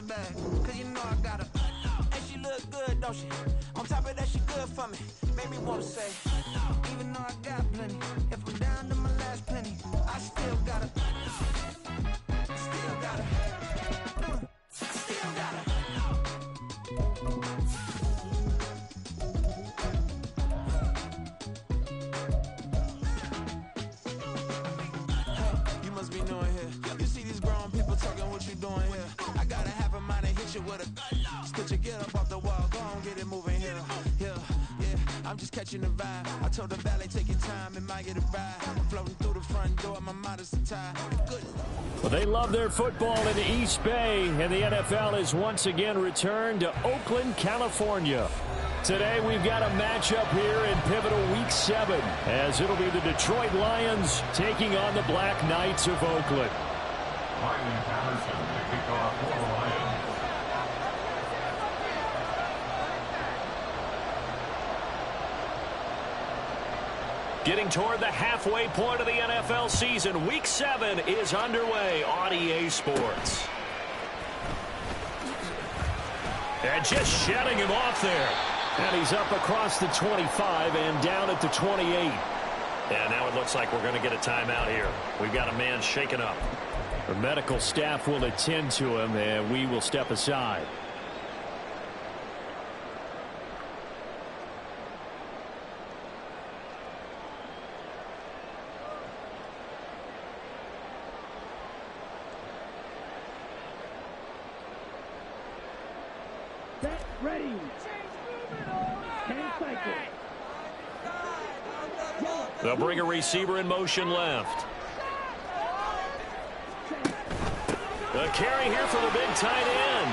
bag, cause you know I got her. And she look good, don't she? On top of that, she good for me. Made me wanna say, even though I got plenty, if I'm down to my last penny, I still got her. Still got her. Still got her. You must be knowing here. You see these grown people talking, what you doing here? I gotta have a mind to hit you with a stitch your get up off the wall, go on, get it moving here. Yeah, I'm just catching the vibe. I told the valet, take your time, it might get a ride. Floating through the front door, my mind is tied. Good. Well, they love their football in the East Bay, and the NFL has once again returned to Oakland, California. Today we've got a matchup here in pivotal Week 7, as it'll be the Detroit Lions taking on the Black Knights of Oakland. Ryan Patterson to kick off for the Lions. Getting toward the halfway point of the NFL season, Week 7 is underway on EA Sports. And just shedding him off there. And he's up across the 25 and down at the 28. And now it looks like we're going to get a timeout here. We've got a man shaken up. The medical staff will attend to him, and we will step aside. Set, ready. 10 cycles. They'll bring a receiver in motion left. The carry here for the big tight end.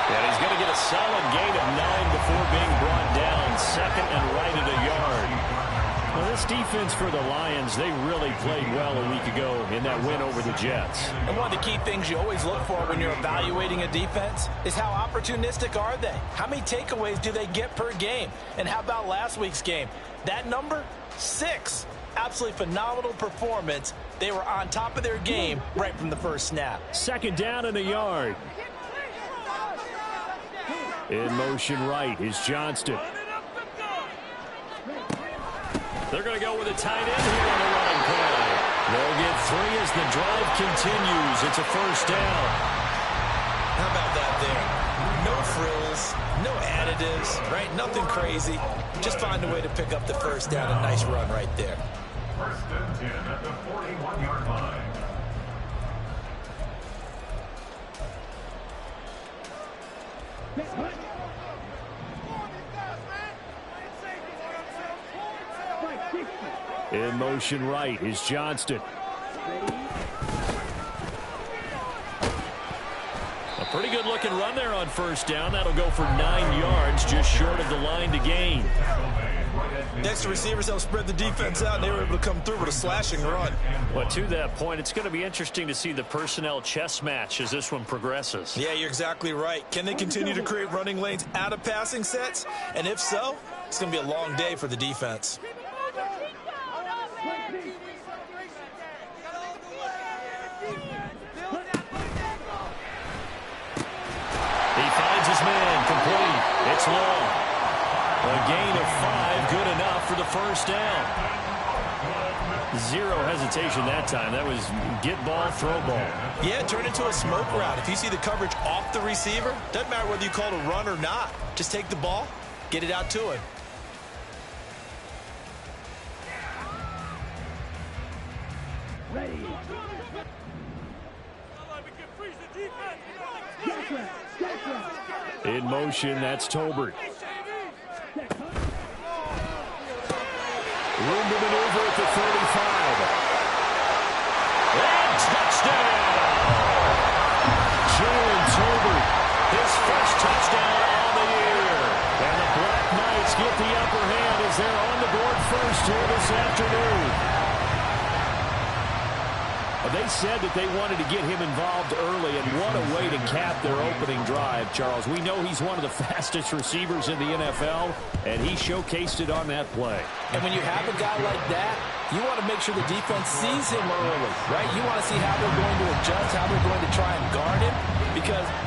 And he's going to get a solid gain of 9 before being brought down. Second and right at a yard. Well, this defense for the Lions, they really played well a week ago in that win over the Jets. And one of the key things you always look for when you're evaluating a defense is how opportunistic are they? How many takeaways do they get per game? And how about last week's game? That number, 6. Absolutely phenomenal performance. They were on top of their game right from the first snap. Second down and a yard. In motion right is Johnston. They're going to go with a tight end here on the running play. They'll get 3 as the drive continues. It's a first down. How about that there? No frills, no additives, right? Nothing crazy. Just find a way to pick up the first down. A nice run right there. First and 10 at the 41-yard line. In motion right is Johnston. A pretty good looking run there on first down. That'll go for 9 yards, just short of the line to gain. Next receivers help spread the defense out, and they were able to come through with a slashing run. Well, to that point, it's going to be interesting to see the personnel chess match as this one progresses. Yeah, you're exactly right. Can they continue to create running lanes out of passing sets? And if so, it's going to be a long day for the defense. He finds his man, complete. It's long. A gain of 5, good enough for the first down. 0 hesitation that time. That was get ball, throw ball. Yeah, turn into a smoke route. If you see the coverage off the receiver, doesn't matter whether you call it a run or not. Just take the ball, get it out to him. Ready. In motion, that's Tolbert. Room to maneuver at the 35. And touchdown! Jalen Tolbert, his first touchdown on the year. And the Black Knights get the upper hand as they're on the board first here this afternoon. They said that they wanted to get him involved early, and what a way to cap their opening drive, Charles. We know he's one of the fastest receivers in the NFL, and he showcased it on that play. And when you have a guy like that, you want to make sure the defense sees him early, right? You want to see how they're going to adjust, how they're going to try and guard him,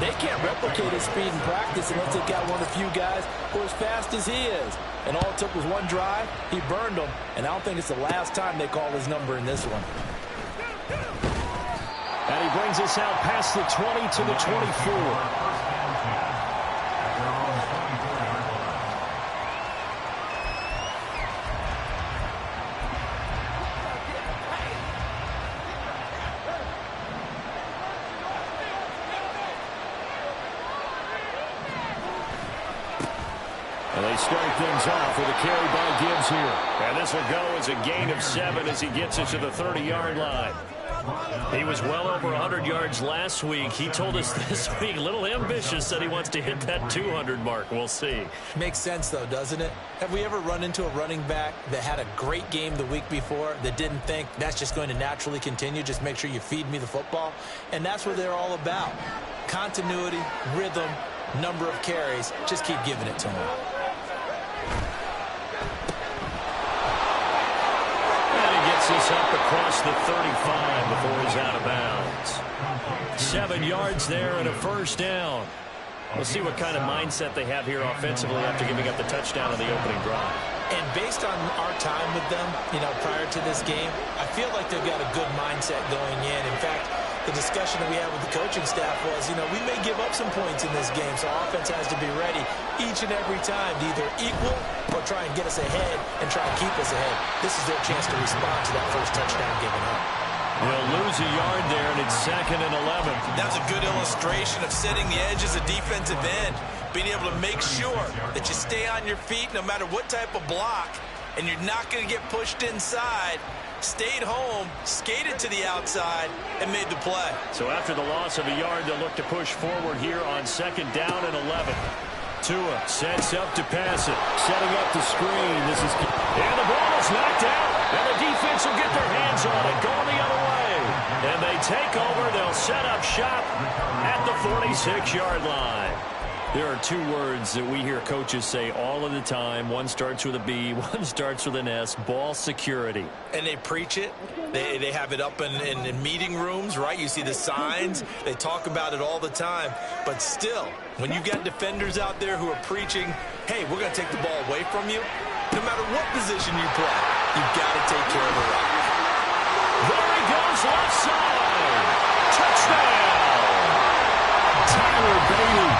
They can't replicate his speed in practice unless they've got one of the few guys who are as fast as he is. And all it took was one drive. He burned them. And I don't think it's the last time they call his number in this one. And he brings us out past the 20 to the 24. And they start things off with a carry by Gibbs here. And this will go as a gain of 7 as he gets it to the 30-yard line. He was well over 100 yards last week. He told us this week, a little ambitious, said he wants to hit that 200 mark. We'll see. Makes sense, though, doesn't it? Have we ever run into a running back that had a great game the week before that didn't think that's just going to naturally continue? Just make sure you feed me the football. And that's what they're all about. Continuity, rhythm, number of carries. Just keep giving it to him. This up across the 35 before he's out of bounds. 7 yards there and a first down. We'll see what kind of mindset they have here offensively after giving up the touchdown on the opening drive. And based on our time with them, prior to this game, I feel like they've got a good mindset going in. In fact, the discussion that we had with the coaching staff was, we may give up some points in this game, so offense has to be ready each and every time to either equal or try and get us ahead and try and keep us ahead. This is their chance to respond to that first touchdown given up. They'll lose a yard there, and it's 2nd and 11. That's a good illustration of setting the edge as a defensive end, being able to make sure that you stay on your feet no matter what type of block, and you're not going to get pushed inside. Stayed home, skated to the outside, and made the play. So after the loss of a yard, they'll look to push forward here on 2nd down and 11. Tua sets up to pass it, setting up the screen. And the ball is knocked out, and the defense will get their hands on it, going the other way. And they take over. They'll set up shop at the 46-yard line. There are 2 words that we hear coaches say all of the time. One starts with a B, one starts with an S, ball security. And they preach it. They have it up in meeting rooms, right? You see the signs. They talk about it all the time. But still, when you got defenders out there who are preaching, hey, we're going to take the ball away from you, no matter what position you play, you've got to take care of the rock. There he goes, left side. Touchdown. Tyler Bailey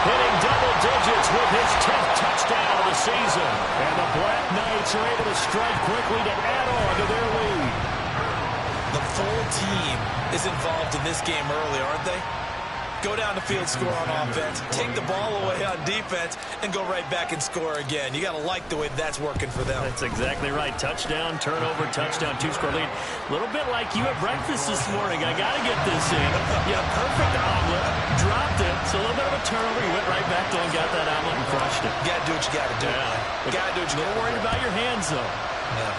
hitting double digits with his 10th touchdown of the season. And the Black Knights are able to strike quickly to add on to their lead. The full team is involved in this game early, aren't they? Go down the field, score on offense, take the ball away on defense, and go right back and score again. You got to like the way that's working for them. That's exactly right. Touchdown, turnover, touchdown, 2-score lead. A little bit like you at breakfast this morning. I got to get this in. Yeah, perfect omelet, dropped it. So a little bit of a turnover. You went right back to and got that omelet and crushed it. You got to do what you got to do. Yeah. Got to do what you got to do. A little worried about your hands, though. Yeah.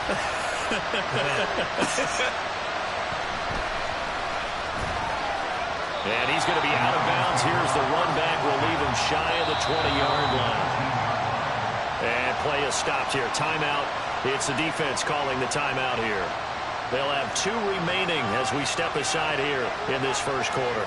And he's going to be out of bounds. Here's the run back. We'll leave him shy of the 20-yard line. And play is stopped here. Timeout. It's the defense calling the timeout here. They'll have 2 remaining as we step aside here in this first quarter.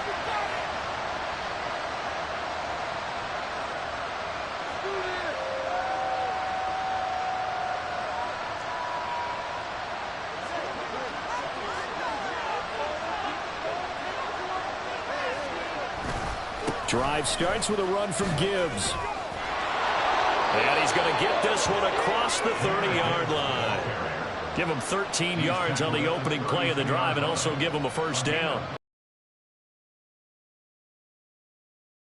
Drive starts with a run from Gibbs. And he's going to get this one across the 30-yard line. Give him 13 yards on the opening play of the drive and also give him a first down.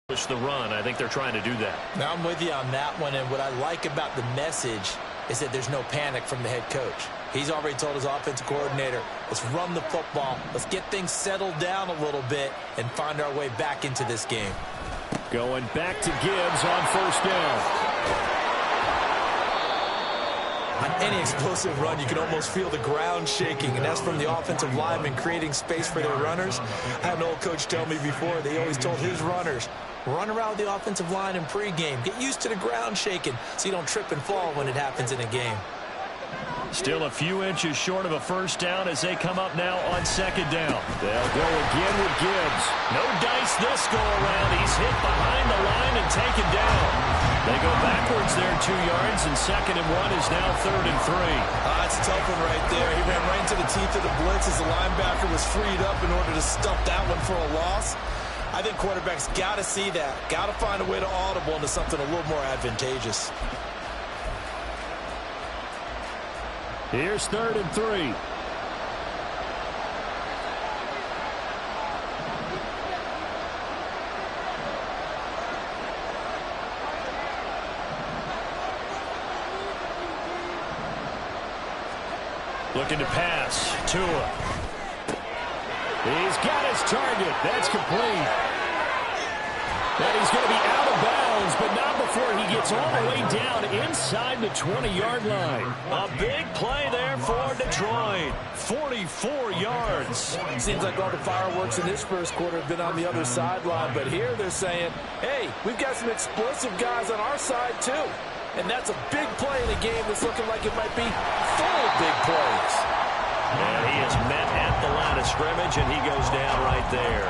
Push the run. I think they're trying to do that. Now I'm with you on that one, and what I like about the message is that there's no panic from the head coach. He's already told his offensive coordinator, let's run the football, let's get things settled down a little bit and find our way back into this game. Going back to Gibbs on first down. On any explosive run, you can almost feel the ground shaking, and that's from the offensive linemen creating space for their runners. I had an old coach tell me before, they always told his runners, run around the offensive line in pregame. Get used to the ground shaking so you don't trip and fall when it happens in a game. Still a few inches short of a first down as they come up now on second down. They'll go again with Gibbs. No dice this go around. He's hit behind the line and taken down. They go backwards there 2 yards, and 2nd and 1 is now 3rd and 3. That's a tough one right there. He ran right into the teeth of the blitz as the linebacker was freed up in order to stuff that one for a loss. I think quarterbacks got to see that. Got to find a way to audible into something a little more advantageous. Here's 3rd and 3. Looking to pass. Tua. He's got his target. That's complete. And he's going to be out of bounds, but not before he gets all the way down inside the 20-yard line. A big play there for Detroit. 44 yards. Seems like all the fireworks in this first quarter have been on the other sideline, but here they're saying, hey, we've got some explosive guys on our side too. And that's a big play in a game that's looking like it might be full of big plays. And he is met at the line of scrimmage, and he goes down right there.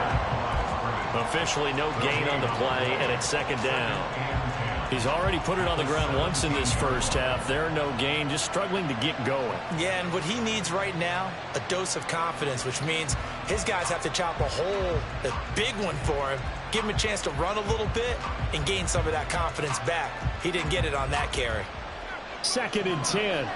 Officially no gain on the play, and it's 2nd down. He's already put it on the ground once in this first half. There, no gain, just struggling to get going. Yeah, and what he needs right now, a dose of confidence, which means his guys have to chop a hole, a big one for him, give him a chance to run a little bit and gain some of that confidence back. He didn't get it on that carry. 2nd and 10.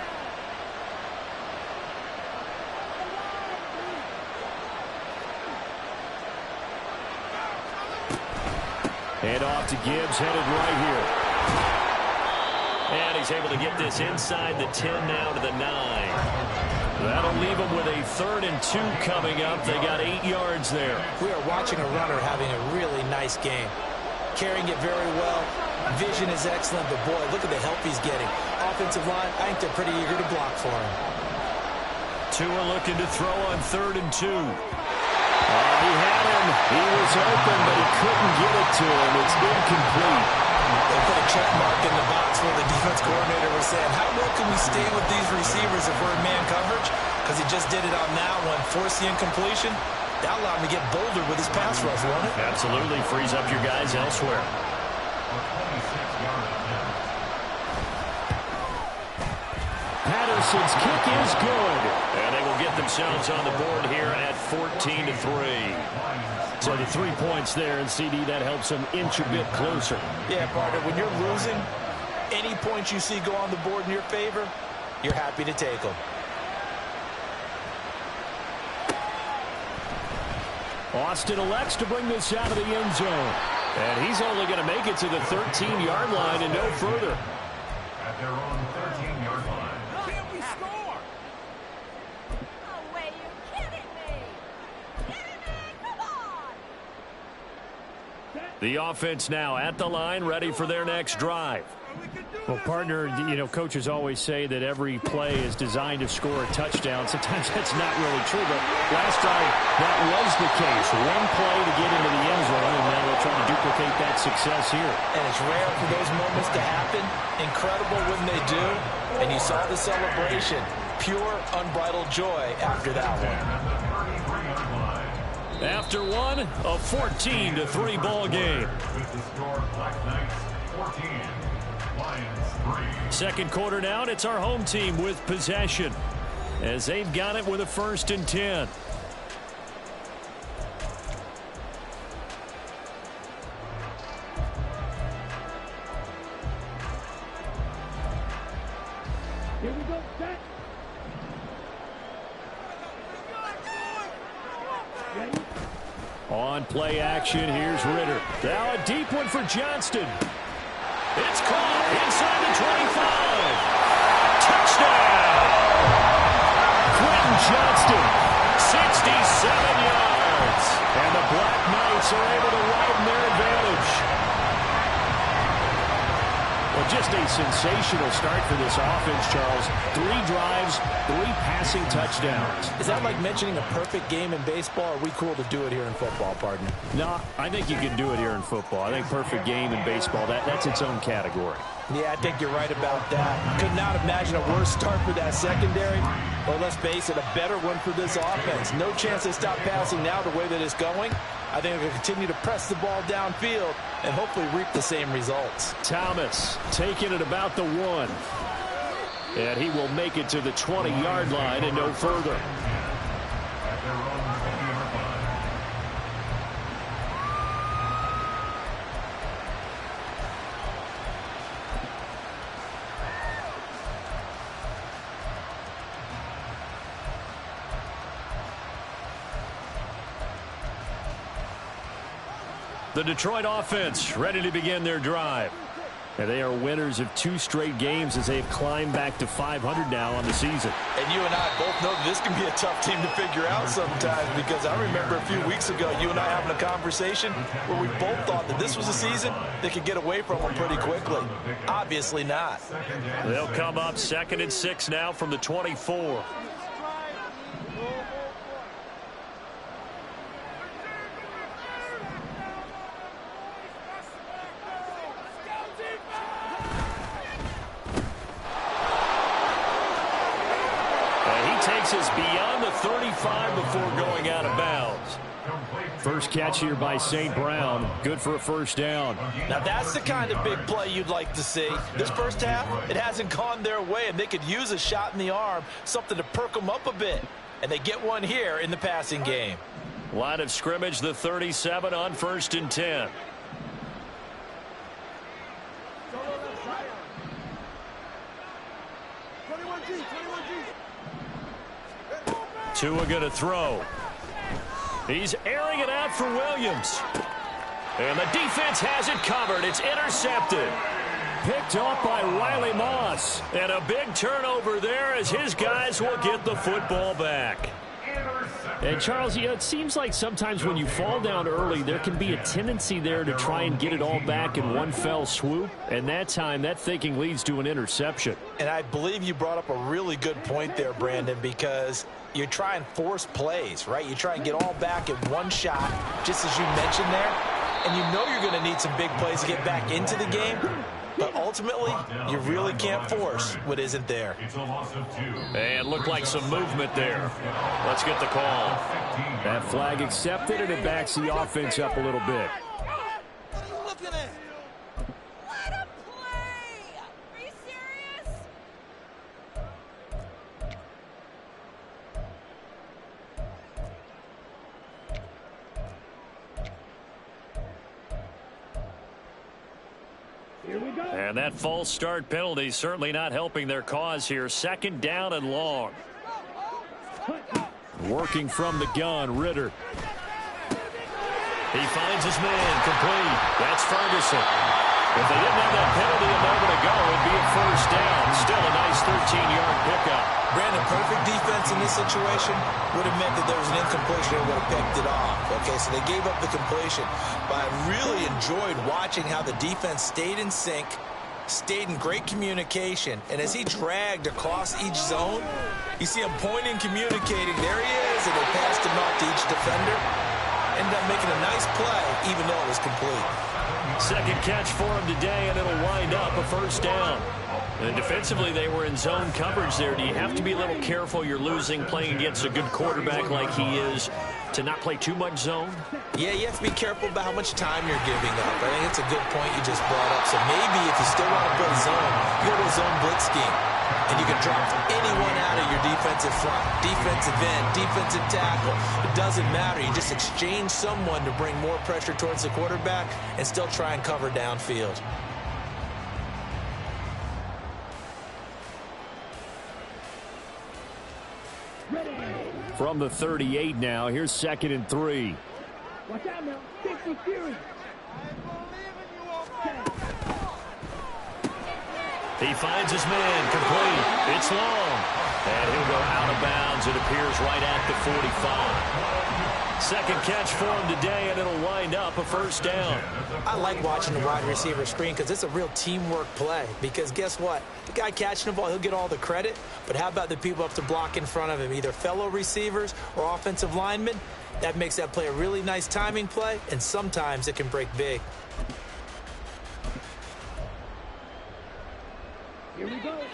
And off to Gibbs, headed right here. And he's able to get this inside the 10 now to the 9. That'll leave him with a 3rd and 2 coming up. They got 8 yards there. We are watching a runner having a really nice game. Carrying it very well. Vision is excellent, but boy, look at the help he's getting. Offensive line, I think they're pretty eager to block for him. Tua looking to throw on 3rd and 2. He had him. He was open, but he couldn't get it to him. It's incomplete. They put a check mark in the box where the defense coordinator was saying, how well can we stay with these receivers if we're in man coverage? Because he just did it on that one. Force the incompletion. That allowed him to get bolder with his pass rush, won't it? Absolutely. Frees up your guys elsewhere. Patterson's kick is good. And they will get themselves on the board here at 14-3. So the 3 points there, and CD, that helps them inch a bit closer. Yeah, partner, when you're losing, any points you see go on the board in your favor, you're happy to take them. Austin elects to bring this out of the end zone. And he's only going to make it to the 13-yard line and no further. At their own 13-yard line. Can't we score? No way, you're kidding me! Kidding me? Come on! The offense now at the line, ready for their next drive. Well, partner, coaches always say that every play is designed to score a touchdown. Sometimes that's not really true, but last drive, that was the case. One play to get into the end zone, and now they'll try to duplicate that success here. And it's rare for those moments to happen. Incredible when they do. And you saw the celebration. Pure, unbridled joy after that one. After one, a 14-3 ball game. With the score, Black Knights 14, Lions 3. Second quarter now, and it's our home team with possession as they've got it with a 1st and 10. Here we go, set. Ready? On play action, here's Ritter. Now a deep one for Johnston. It's caught inside the 25. Touchdown! Quentin Johnston, 67 yards. And the Black Knights are able to widen their advantage. Well, just a sensational start for this offense, Charles. 3 drives, 3 passing touchdowns. Is that like mentioning a perfect game in baseball? Or are we cool to do it here in football, partner? No, I think you can do it here in football. I think perfect game in baseball, that's its own category. Yeah, I think you're right about that. Could not imagine a worse start for that secondary. Or let's face it, a better one for this offense. No chance they stop passing now the way that it's going. I think they'll continue to press the ball downfield and hopefully reap the same results. Thomas taking it about the 1. And he will make it to the 20-yard line and no further. The Detroit offense ready to begin their drive. And they are winners of 2 straight games as they've climbed back to 500 now on the season. And you and I both know this can be a tough team to figure out sometimes, because I remember a few weeks ago you and I having a conversation where we both thought that this was a season that could get away from them pretty quickly. Obviously not. They'll come up 2nd and 6 now from the 24. Is beyond the 35 before going out of bounds. First catch here by St. Brown. Good for a first down. Now that's the kind of big play you'd like to see. This first half, it hasn't gone their way, and they could use a shot in the arm, something to perk them up a bit. And they get one here in the passing game. Line of scrimmage, the 37 on 1st and 10. Tua going to throw. He's airing it out for Williams. And the defense has it covered. It's intercepted. Picked off by Riley Moss. And a big turnover there as his guys will get the football back. And, Charles, it seems like sometimes when you fall down early, there can be a tendency there to try and get it all back in one fell swoop. And that time, that thinking leads to an interception. And I believe you brought up a really good point there, Brandon, because you try and force plays, right? You try and get all back in one shot, just as you mentioned there. And you know you're going to need some big plays to get back into the game. But ultimately, you really can't force what isn't there. And looked like some movement there. Let's get the call. That flag accepted, and it backs the offense up a little bit. Let him play! Are you serious? Here we go. And that false start penalty certainly not helping their cause here. 2nd down and long. Working from the gun, Ritter. He finds his man, complete. That's Ferguson. If they didn't have that penalty a moment ago, it'd be a first down. Still a nice 13-yard pickup. Brandon, perfect defense in this situation would have meant that there was an incompletion and would have picked it off. Okay, so they gave up the completion. But I really enjoyed watching how the defense stayed in sync, stayed in great communication, and as he dragged across each zone, you see him pointing, communicating. There he is, and they passed him out to each defender. Ended up making a nice play, even though it was complete. 2nd catch for him today, and it'll wind up a first down. And defensively, they were in zone coverage there. Do you have to be a little careful? You're losing playing against a good quarterback like he is to not play too much zone? Yeah, you have to be careful about how much time you're giving up. I think it's a good point you just brought up. So maybe if you still want to play zone, you go to a zone blitz scheme. And you can drop anyone out of your defensive front, defensive end, defensive tackle. It doesn't matter. You just exchange someone to bring more pressure towards the quarterback and still try and cover downfield. From the 38 now, here's 2nd and 3. Watch out now. Think for Fury. He finds his man, complete. It's long. And he'll go out of bounds, it appears, right at the 45. Second catch for him today, and it'll wind up a first down. I like watching the wide receiver screen because it's a real teamwork play. Because guess what? The guy catching the ball, he'll get all the credit. But how about the people up to block in front of him, either fellow receivers or offensive linemen? That makes that play a really nice timing play, and sometimes it can break big.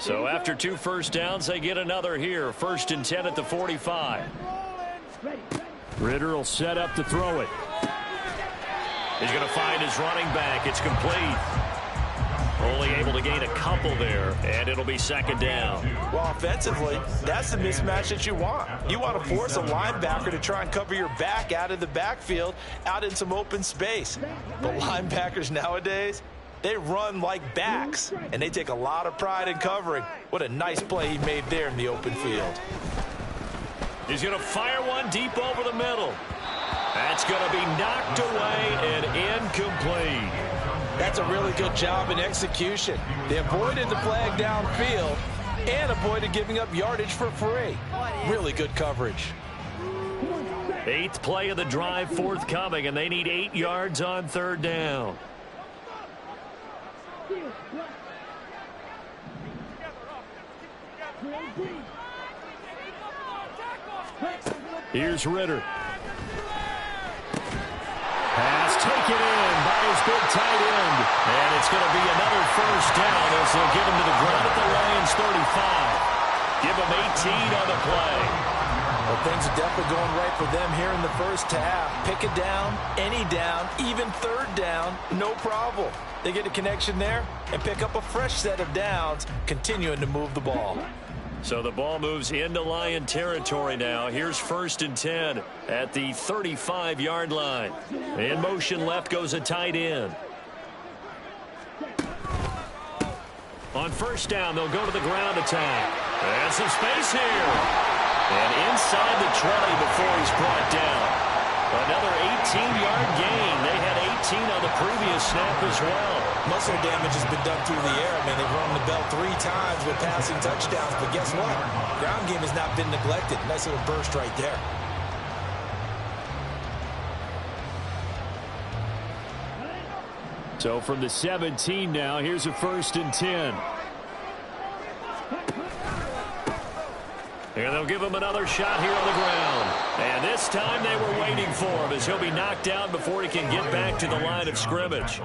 So after 2 first downs, they get another here. 1st and 10 at the 45. Ritter will set up to throw it. He's going to find his running back. It's complete. Only able to gain a couple there, and it'll be 2nd down. Well, offensively, that's the mismatch that you want. You want to force a linebacker to try and cover your back out of the backfield, out in some open space. But linebackers nowadays, they run like backs, and they take a lot of pride in covering. What a nice play he made there in the open field. He's going to fire one deep over the middle. That's going to be knocked away and incomplete. That's a really good job in execution. They avoided the flag downfield and avoided giving up yardage for free. Really good coverage. 8th play of the drive forthcoming, and they need 8 yards on 3rd down. Here's Ritter. Pass taken in by his big tight end. And it's going to be another first down as they'll give him to the ground at the Lions 35. Give him 18 on the play. Well, things are definitely going right for them here in the first half. Pick it down, any down, even 3rd down, no problem. They get a connection there and pick up a fresh set of downs, continuing to move the ball. So the ball moves into Lion territory now. Here's 1st and 10 at the 35-yard line. In motion left goes a tight end. On 1st down, they'll go to the ground attack. And some space here. And inside the 20 before he's brought down. Another 18-yard gain. They had 18 on the previous snap as well. Muscle damage has been done through the air. Man, they've rung the bell 3 times with passing touchdowns. But guess what? Ground game has not been neglected. Nice little burst right there. So from the 17 now, here's a 1st and 10. And they'll give him another shot here on the ground. And this time they were waiting for him as he'll be knocked down before he can get back to the line of scrimmage.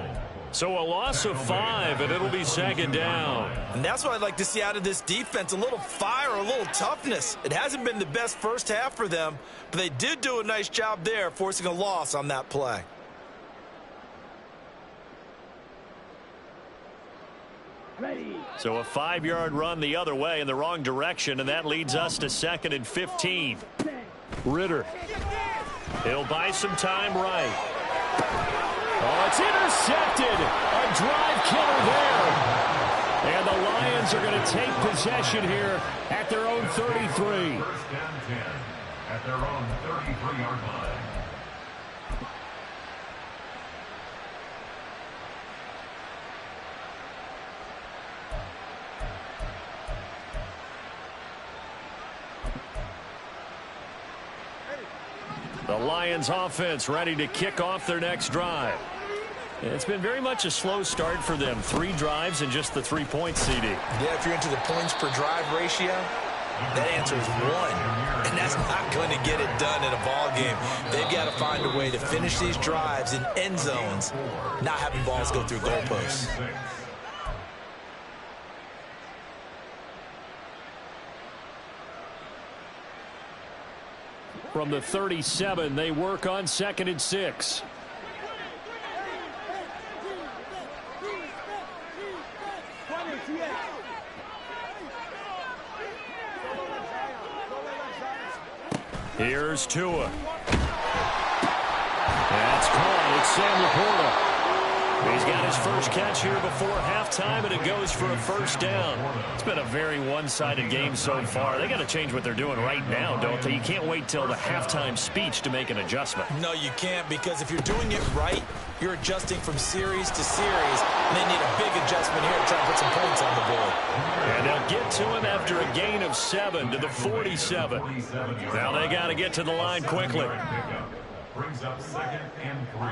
So a loss of 5, and it'll be 2nd down. And that's what I'd like to see out of this defense, a little fire, a little toughness. It hasn't been the best first half for them, but they did do a nice job there, forcing a loss on that play. So a 5-yard run the other way in the wrong direction, and that leads us to 2nd and 15. Ritter. He'll buy some time right. Oh, it's intercepted. A drive killer there. And the Lions are going to take possession here at their own 33. 1st and 10 at their own 33-yard line. The Lions offense ready to kick off their next drive. It's been very much a slow start for them. 3 drives and just the 3-point CD. Yeah, if you're into the points per drive ratio, that answer is 1. And that's not going to get it done in a ball game. They've got to find a way to finish these drives in end zones, not having balls go through goalposts. From the 37, they work on 2nd and 6. Here's Tua. That's caught. It's Sam Laporta. He's got his first catch here before halftime, and it goes for a first down. It's been a very one-sided game so far. They got to change what they're doing right now, don't they? You can't wait till the halftime speech to make an adjustment. No, you can't, because if you're doing it right, you're adjusting from series to series, and they need a big adjustment here to try and put some points on the board. And they'll get to him after a gain of 7 to the 47. Now they got to get to the line quickly. Brings up 2nd and 3.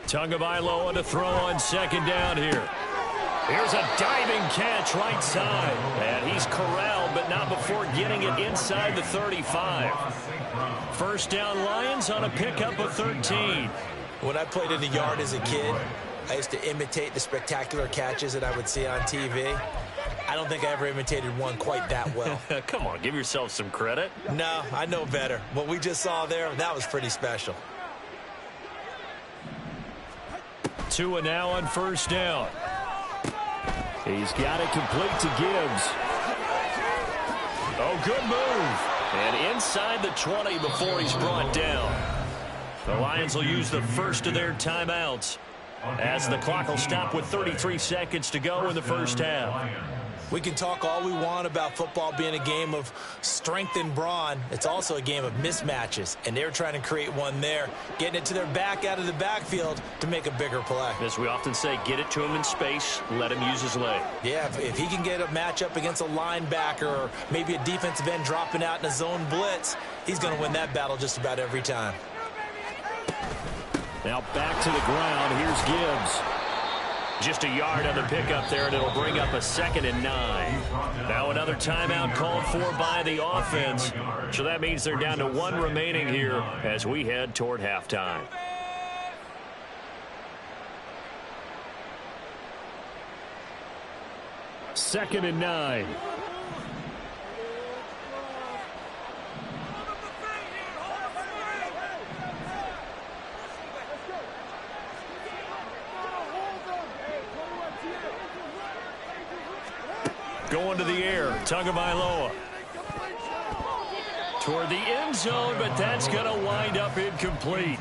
Tagovailoa to throw on 2nd down here. Here's a diving catch right side. And he's corralled, but not before getting it inside the 35. First down Lions on a pickup of 13. When I played in the yard as a kid, I used to imitate the spectacular catches that I would see on TV. I don't think I ever imitated one quite that well. Come on, give yourself some credit. No, I know better. What we just saw there, that was pretty special. Tua now on first down. He's got it complete to Gibbs. Oh, good move. And inside the 20 before he's brought down. The Lions will use the first of their timeouts as the clock will stop with 33 seconds to go in the first half. We can talk all we want about football being a game of strength and brawn. It's also a game of mismatches, and they're trying to create one there, getting it to their back out of the backfield to make a bigger play. As we often say, get it to him in space, let him use his leg. Yeah, if he can get a matchup against a linebacker or maybe a defensive end dropping out in a zone blitz, he's going to win that battle just about every time. Now back to the ground. Here's Gibbs. Just a yard on the pickup there, and it'll bring up a 2nd and 9. Now another timeout called for by the offense. So that means they're down to 1 remaining here as we head toward halftime. Second and 9. Going to the air, Tagovailoa. Toward the end zone, but that's going to wind up incomplete.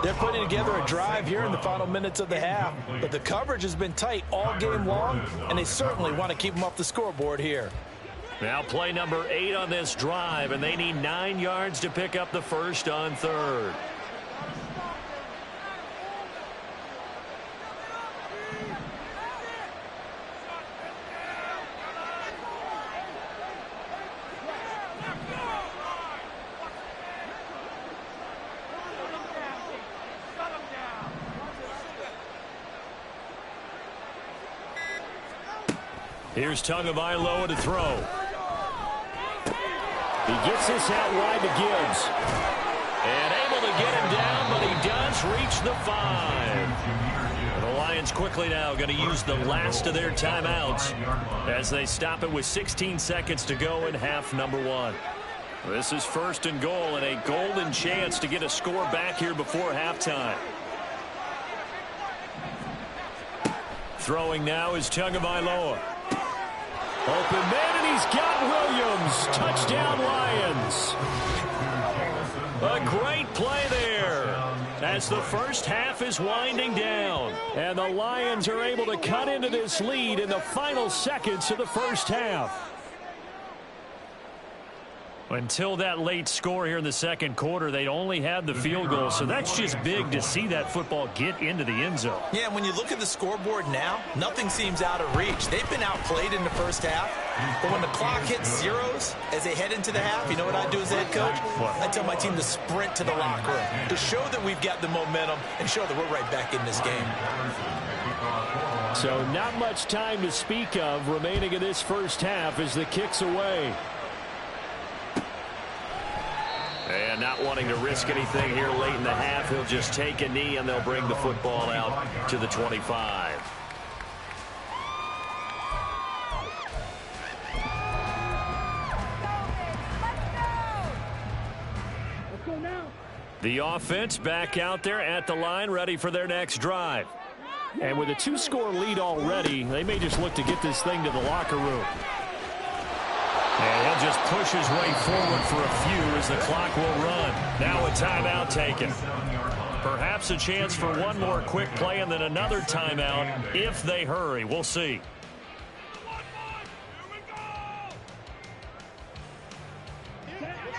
They're putting together a drive here in the final minutes of the half, but the coverage has been tight all game long, and they certainly want to keep them off the scoreboard here. Now play number 8 on this drive, and they need 9 yards to pick up the first on 3rd. Here's Tagovailoa to throw. He gets this out wide to Gibbs. And able to get him down, but he does reach the 5. The Lions quickly now going to use the last of their timeouts as they stop it with 16 seconds to go in half number 1. This is 1st and goal and a golden chance to get a score back here before halftime. Throwing now is Tagovailoa. Open man, and he's got Williams. Touchdown, Lions. A great play there as the first half is winding down. And the Lions are able to cut into this lead in the final seconds of the first half. Until that late score here in the 2nd quarter, they'd only had the field goal, so that's just big to see that football get into the end zone. Yeah, when you look at the scoreboard now, nothing seems out of reach. They've been outplayed in the first half, but when the clock hits zeros as they head into the half, you know what I do as head coach? I tell my team to sprint to the locker room to show that we've got the momentum and show that we're right back in this game. So not much time to speak of remaining in this first half as the kick's away. And not wanting to risk anything here late in the half, he'll just take a knee and they'll bring the football out to the 25. Let's go now. The offense back out there at the line, ready for their next drive. And with a 2-score lead already, they may just look to get this thing to the locker room. And he'll just push his way forward for a few as the clock will run. Now a timeout taken. Perhaps perhaps a chance for one more quick play and then another timeout if they hurry. We'll see.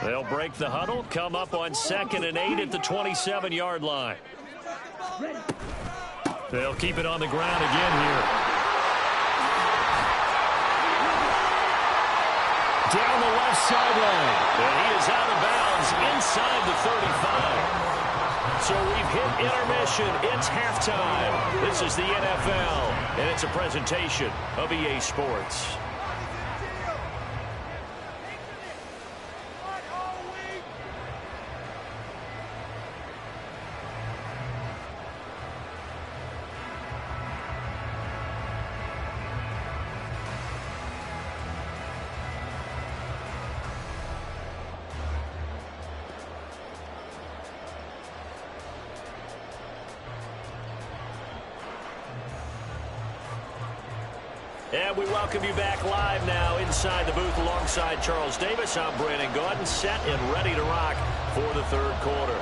They'll break the huddle, come up on 2nd and 8 at the 27-yard line. They'll keep it on the ground again here. Down the left sideline. And he is out of bounds inside the 35. So we've hit intermission. It's halftime. This is the NFL, and it's a presentation of EA Sports. And we welcome you back live now inside the booth alongside Charles Davis. I'm Brandon Gaudin, set and ready to rock for the third quarter.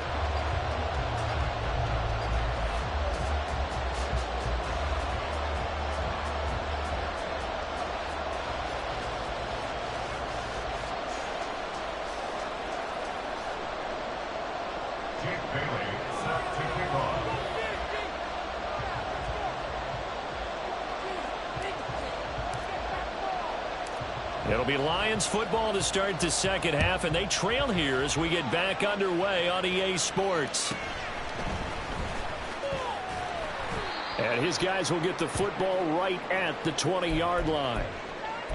It'll be Lions football to start the second half, and they trail here as we get back underway on EA Sports. And his guys will get the football right at the 20-yard line.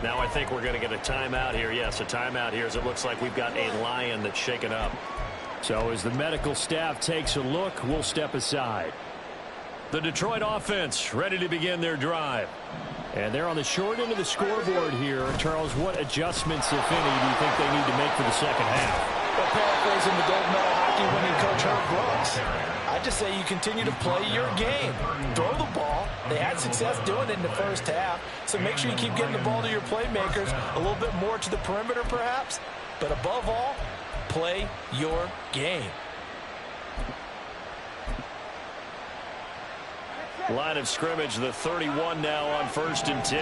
Now I think we're going to get a timeout here. Yes, a timeout here as it looks like we've got a Lion that's shaken up. So as the medical staff takes a look, we'll step aside. The Detroit offense ready to begin their drive. And they're on the short end of the scoreboard here. Charles, what adjustments, if any, do you think they need to make for the second half? Well, paraphrasing the gold medal hockey winning coach Herb Brooks, I just say you continue to play your game. Throw the ball. They had success doing it in the first half, so make sure you keep getting the ball to your playmakers, a little bit more to the perimeter perhaps, but above all, play your game. Line of scrimmage, the 31 now on 1st and 10.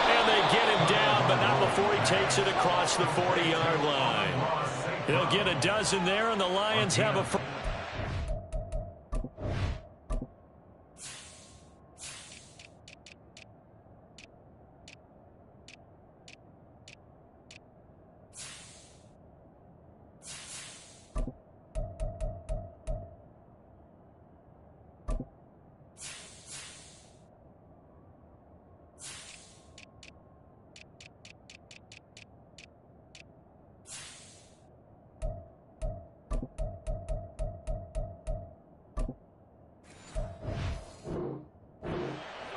And they get him down, but not before he takes it across the 40-yard line. He'll get a dozen there, and the Lions have a...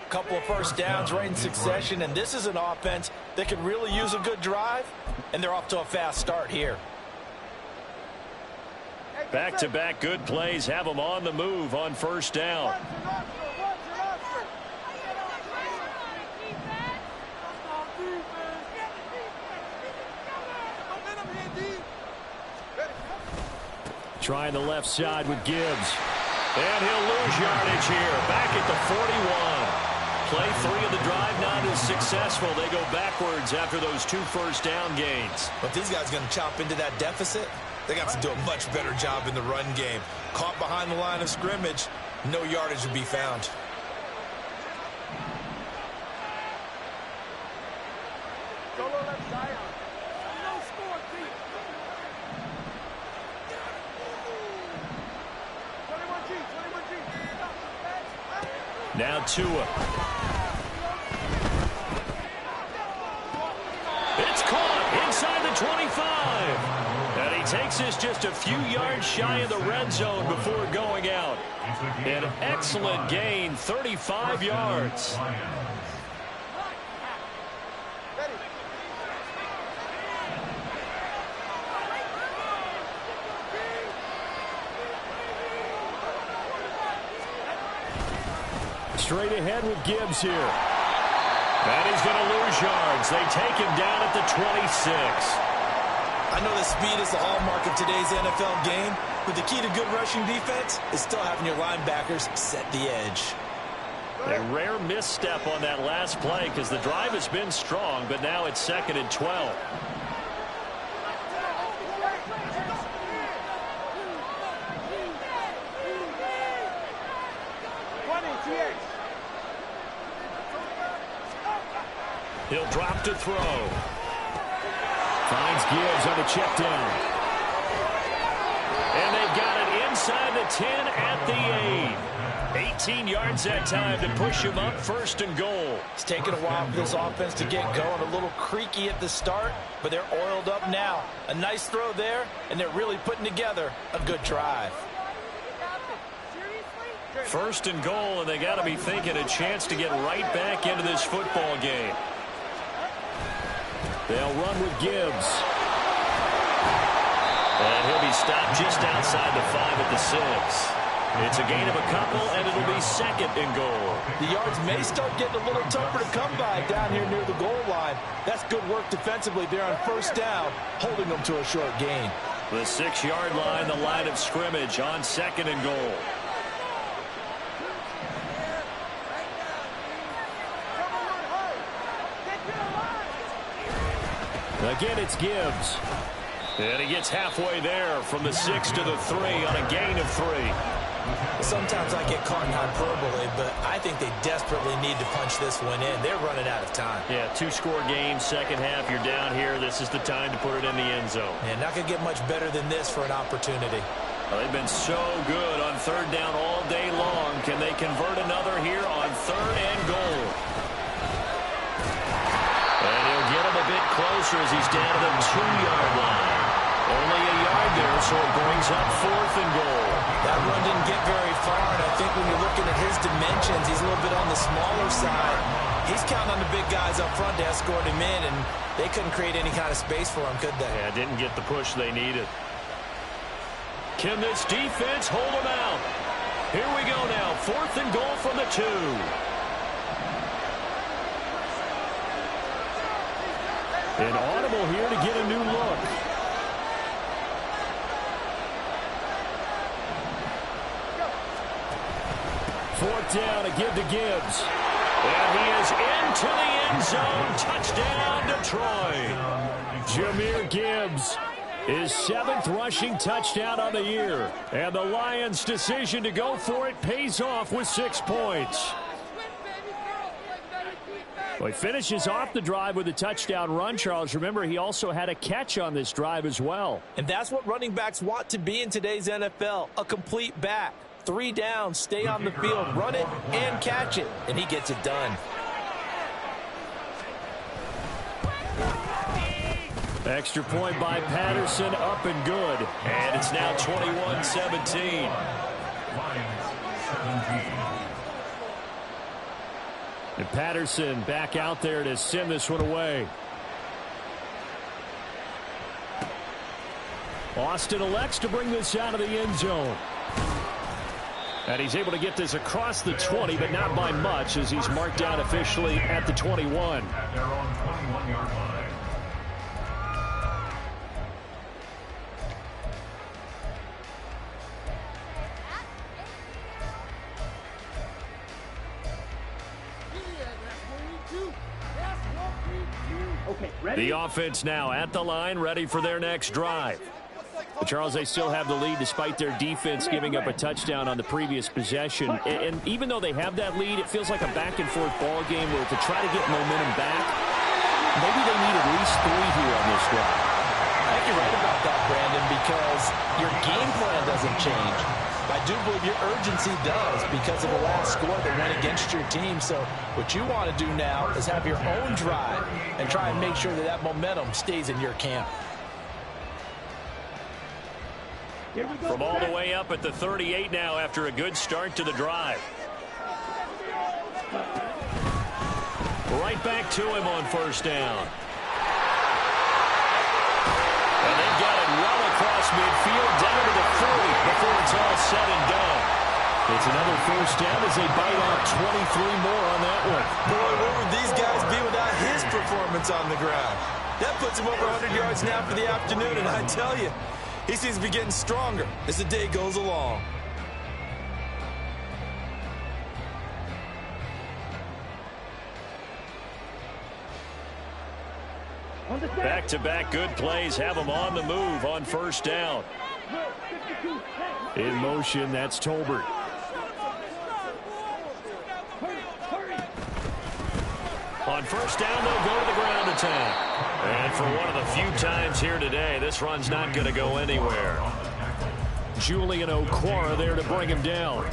Couple of first downs right in succession, and this is an offense that could really use a good drive, and they're off to a fast start here. Back-to-back good plays have them on the move on first down. Trying the left side with Gibbs. And he'll lose yardage here. Back at the 41. Play 3 of the drive not as successful. They go backwards after those 2 first down gains. But these guys going to chop into that deficit? They got to do a much better job in the run game. Caught behind the line of scrimmage, no yardage would be found. Now Tua. It's caught inside the 25. And he takes this just a few yards shy of the red zone before going out. An excellent gain, 35 yards. Straight ahead with Gibbs here. And he's going to lose yards. They take him down at the 26. I know that speed is the hallmark of today's NFL game, but the key to good rushing defense is still having your linebackers set the edge. A rare misstep on that last play because the drive has been strong, but now it's 2nd and 12. He'll drop to throw. Finds Gibbs on the check down. And they've got it inside the 10 at the 8. 18 yards that time to push him up 1st and goal. It's taken a while for this offense to get going. A little creaky at the start, but they're oiled up now. A nice throw there, and they're really putting together a good drive. 1st and goal, and they got to be thinking a chance to get right back into this football game. They'll run with Gibbs. And he'll be stopped just outside the 5 at the 6. It's a gain of a couple, and it'll be 2nd and goal. The yards may start getting a little tougher to come by down here near the goal line. That's good work defensively there on 1st down, holding them to a short gain. The 6-yard line, the line of scrimmage on 2nd and goal. Again, it's Gibbs. And he gets halfway there from the 6 to the 3 on a gain of 3. Sometimes I get caught in hyperbole, but I think they desperately need to punch this one in. They're running out of time. Yeah, 2-score game, second half, you're down here. This is the time to put it in the end zone. And not going to get much better than this for an opportunity. Well, they've been so good on 3rd down all day long. Can they convert another here on 3rd and goal? And he'll get him a bit closer as he's down to the 2-yard line. Only a yard there, so it brings up 4th and goal. That run didn't get very far, and I think when you're looking at his dimensions, he's a little bit on the smaller side. He's counting on the big guys up front to escort him in, and they couldn't create any kind of space for him, could they? Yeah, didn't get the push they needed. Can this defense hold them out? Here we go now, 4th and goal from the 2. An audible here to get a new look. Fourth down to give to Gibbs. And he is into the end zone. Touchdown, Detroit. Jahmyr Gibbs, his 7th rushing touchdown on the year. And the Lions' decision to go for it pays off with 6 points. Well, he finishes off the drive with a touchdown run, Charles. Remember, he also had a catch on this drive as well. And that's what running backs want to be in today's NFL, a complete back. 3 downs, stay on the field, run it, and catch it. And he gets it done. Extra point by Patterson, up and good. And it's now 21-17. And Patterson back out there to send this one away. Austin elects to bring this out of the end zone. And he's able to get this across the 20, but not by much, as he's marked down officially at the 21. At their own 21-yard line. The offense now at the line, ready for their next drive. But Charles, they still have the lead despite their defense giving up a touchdown on the previous possession. And even though they have that lead, it feels like a back-and-forth ball game where to try to get momentum back, maybe they need at least 3 here on this drive. I think you're right about that, Brandon, because your game plan doesn't change. I do believe your urgency does because of the last score that went against your team. So what you want to do now is have your own drive and try and make sure that that momentum stays in your camp. From all the way up at the 38 now after a good start to the drive. Right back to him on 1st down. And they've got it well across midfield down to the 40 before it's all said and done. It's another first down as they bite off 23 more on that one. Boy, where would these guys be without his performance on the ground? That puts him over 100 yards now for the afternoon, and I tell you, he seems to be getting stronger as the day goes along. Back-to-back good plays have them on the move on first down. In motion, that's Tolbert. On first down, they'll go to the ground attack. And for one of the few times here today, this run's not going to go anywhere. Julian Okwara there to bring him down.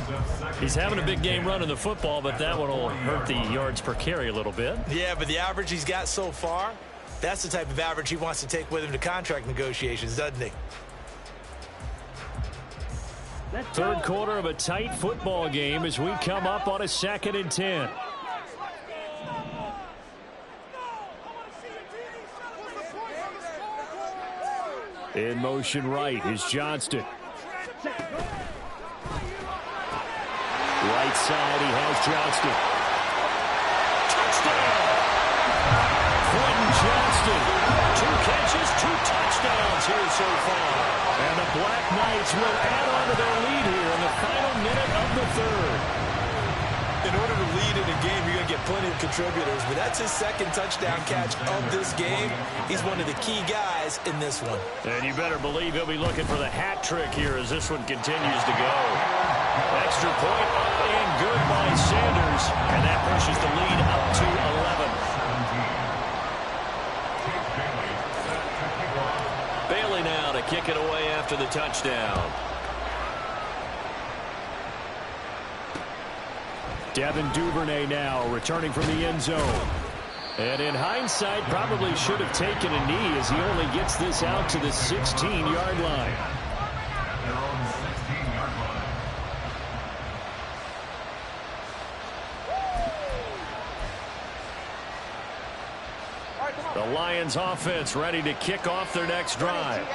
He's having a big game running the football, but that one will hurt the yards per carry a little bit. Yeah, but the average he's got so far, that's the type of average he wants to take with him to contract negotiations, doesn't he? Third quarter of a tight football game as we come up on a 2nd and 10. In motion right is Johnston. Right side, he has Johnston. Touchdown! Quentin Johnston. 2 catches, 2 touchdowns here so far. And the Black Knights will add on to their lead here in the final minute of the third. In order to lead in a game, you're going to get plenty of contributors, but that's his 2nd touchdown catch of this game. He's one of the key guys in this one. And you better believe he'll be looking for the hat trick here as this one continues to go. Extra point up and good by Sanders, and that pushes the lead up to 11. Bailey now to kick it away after the touchdown. Devin Duvernay now returning from the end zone. And in hindsight, probably should have taken a knee as he only gets this out to the 16-yard line. Their own 16-yard line. The Lions offense ready to kick off their next drive.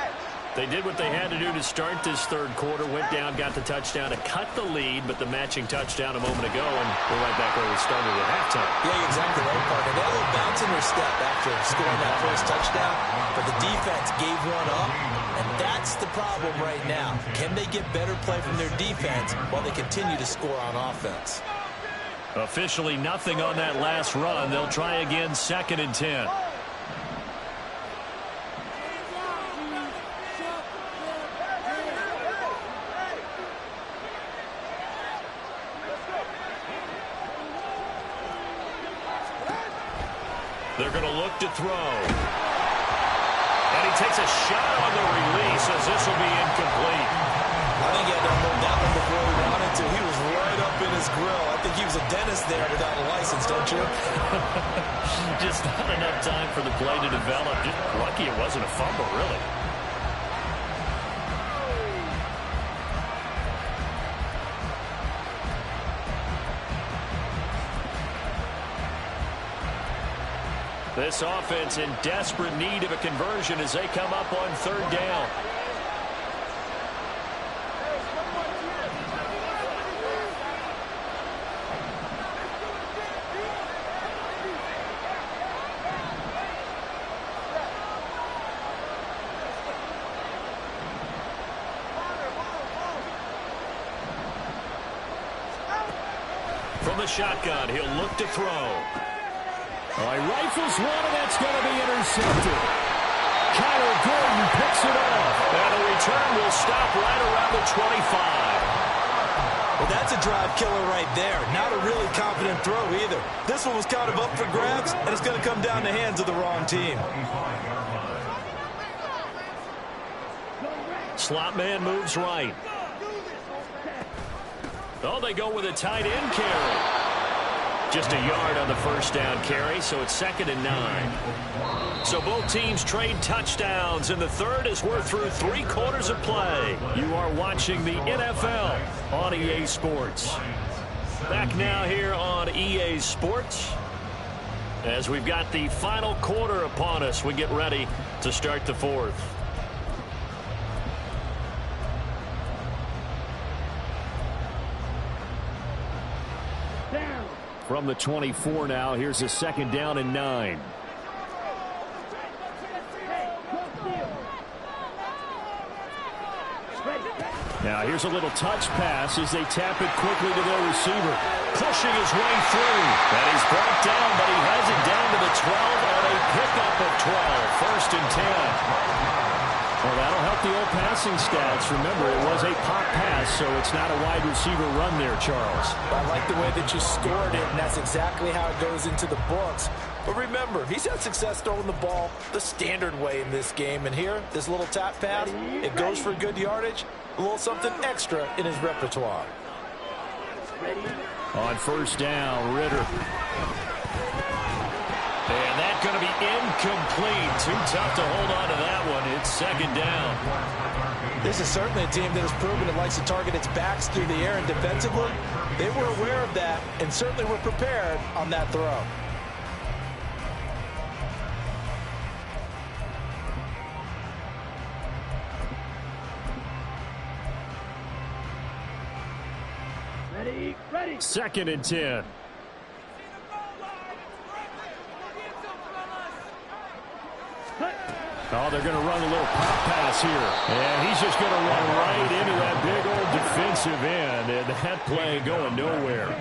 They did what they had to do to start this third quarter, went down, got the touchdown to cut the lead, but the matching touchdown a moment ago, and we're right back where we started at halftime. Yeah, you're exactly right, partner. They had a little bounce in their step after scoring that first touchdown, but the defense gave one up, and that's the problem right now. Can they get better play from their defense while they continue to score on offense? Officially nothing on that last run. They'll try again, 2nd and 10. They're going to look to throw. And he takes a shot on the release as this will be incomplete. I think he had to hold that one before he wanted to. He was right up in his grill. I think he was a dentist there without a license, don't you? Just not enough time for the play to develop. Just lucky it wasn't a fumble, really. This offense in desperate need of a conversion as they come up on 3rd down. From the shotgun, he'll look to throw. He rifles one, and that's going to be intercepted. Kyler Gordon picks it off. And the return will stop right around the 25. Well, that's a drive killer right there. Not a really confident throw either. This one was kind of up for grabs, and it's going to come down the hands of the wrong team. Slot man moves right. Oh, they go with a tight end carry. Just a yard on the first down carry, so it's 2nd and 9. So both teams trade touchdowns in the third as we're through 3 quarters of play. You are watching the NFL on EA Sports. Back now here on EA Sports as we've got the final quarter upon us. We get ready to start the fourth. Down. From the 24 now, here's a second down and 9. Now here's a little touch pass as they tap it quickly to their receiver. Pushing his way through. And he's brought down, but he has it down to the 12 on a pickup of 12. First and 10. Well, that'll help the old passing stats. Remember, it was a pop pass, so it's not a wide receiver run there, Charles. I like the way that you scored it, and that's exactly how it goes into the books. But remember, he's had success throwing the ball the standard way in this game. And here, this little tap pass, it goes for good yardage, a little something extra in his repertoire. On first down, Ritter. And that's going to be incomplete. Too tough to hold on to that one. It's second down. This is certainly a team that has proven it likes to target its backs through the air, and defensively, they were aware of that and certainly were prepared on that throw. Ready. Second and 10. Oh, they're going to run a little pop pass here. And he's just going to run right into that big old defensive end. And that play going nowhere.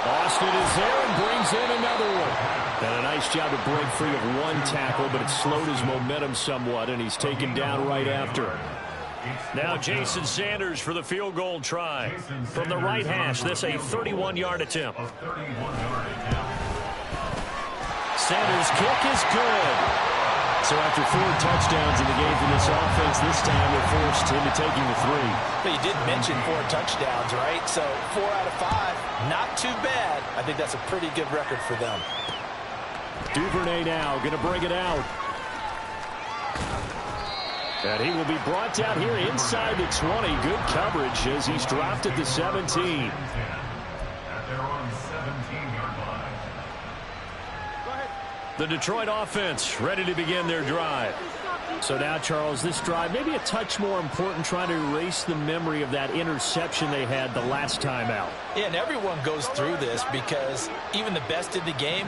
Austin is there and brings in another one. And a nice job to break free of one tackle, but it slowed his momentum somewhat, and he's taken down right after. Now Jason Sanders for the field goal try. From the right hash, this a 31-yard attempt. Sanders' kick is good. So after 4 touchdowns in the game for this offense, this time they're forced into taking the 3. But you did mention 4 touchdowns, right? So 4 out of 5, not too bad. I think that's a pretty good record for them. Duvernay now going to bring it out. And he will be brought down here inside the 20. Good coverage as he's dropped at the 17. The Detroit offense ready to begin their drive. So now, Charles, this drive maybe a touch more important, trying to erase the memory of that interception they had the last time out. Yeah, and everyone goes through this because even the best in the game,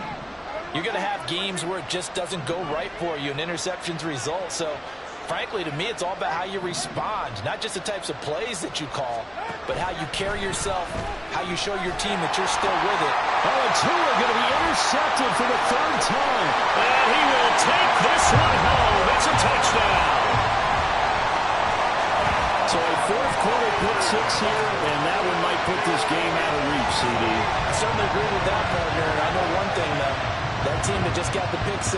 you're going to have games where it just doesn't go right for you and interceptions result. So frankly, to me, it's all about how you respond, not just the types of plays that you call, but how you carry yourself, how you show your team that you're still with it. Oh, and Tua going to be intercepted for the 3rd time. And he will take this one home. It's a touchdown. So a 4th quarter pick 6 here, and that one might put this game out of reach, CD. I certainly agree with that, partner. And I know one thing, though. That team that just got the pick 6,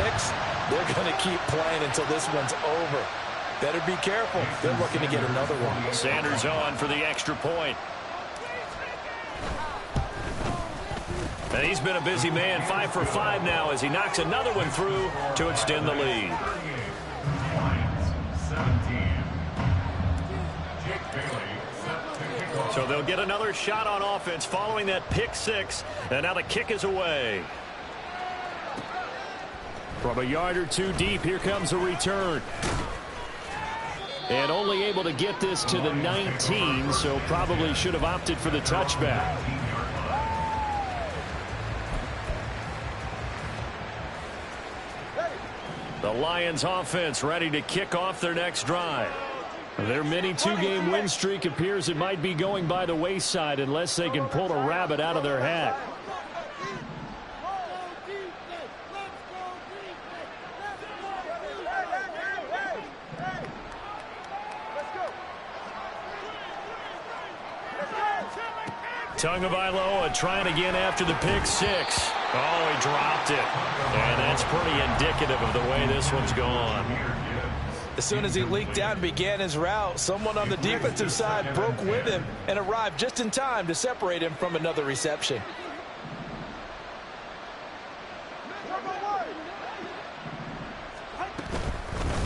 they're going to keep playing until this one's over. Better be careful. They're looking to get another one. Sanders on for the extra point. And he's been a busy man, 5 for 5 now as he knocks another one through to extend the lead. So they'll get another shot on offense following that pick 6. And now the kick is away. From a yard or 2 deep, here comes a return. And only able to get this to the 19, so probably should have opted for the touchback. The Lions offense ready to kick off their next drive. Their mini 2-game win streak appears it might be going by the wayside unless they can pull a rabbit out of their hat. Tagovailoa trying again after the pick 6. Oh, he dropped it. And that's pretty indicative of the way this one's gone. As soon as he leaked out and began his route, someone on the defensive side broke with him and arrived just in time to separate him from another reception.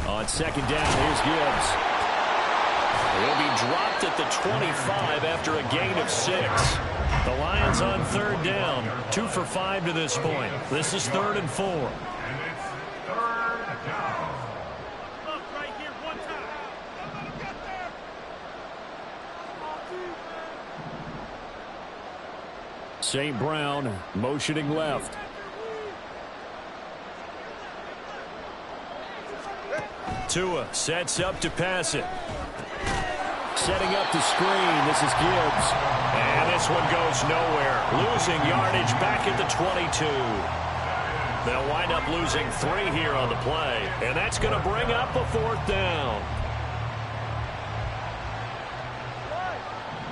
On second down, here's Gibbs. He'll be dropped at the 25 after a gain of 6. The Lions on 3rd down, 2 for 5 to this point. This is 3rd and 4. And it's 3rd down. Look right here, one time. St. Brown motioning left. Tua sets up to pass it. Setting up the screen. This is Gibbs. And this one goes nowhere. Losing yardage back at the 22. They'll wind up losing 3 here on the play. And that's going to bring up a 4th down.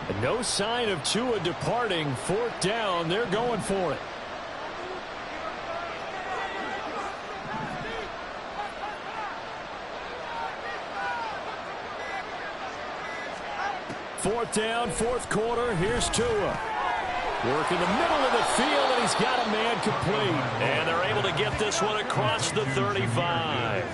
And no sign of Tua departing. 4th down. They're going for it. Fourth down, 4th quarter. Here's Tua. Work in the middle of the field, and he's got a man complete. And they're able to get this one across the 35.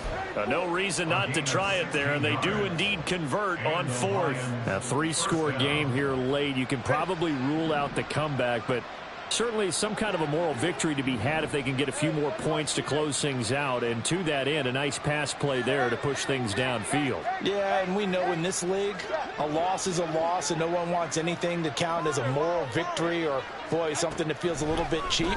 No reason not to try it there, and they do indeed convert on 4th. A 3-score game here late. You can probably rule out the comeback, but certainly some kind of a moral victory to be had if they can get a few more points to close things out. And to that end, a nice pass play there to push things downfield. Yeah, and we know in this league, a loss is a loss, and no one wants anything to count as a moral victory or, boy, something that feels a little bit cheap.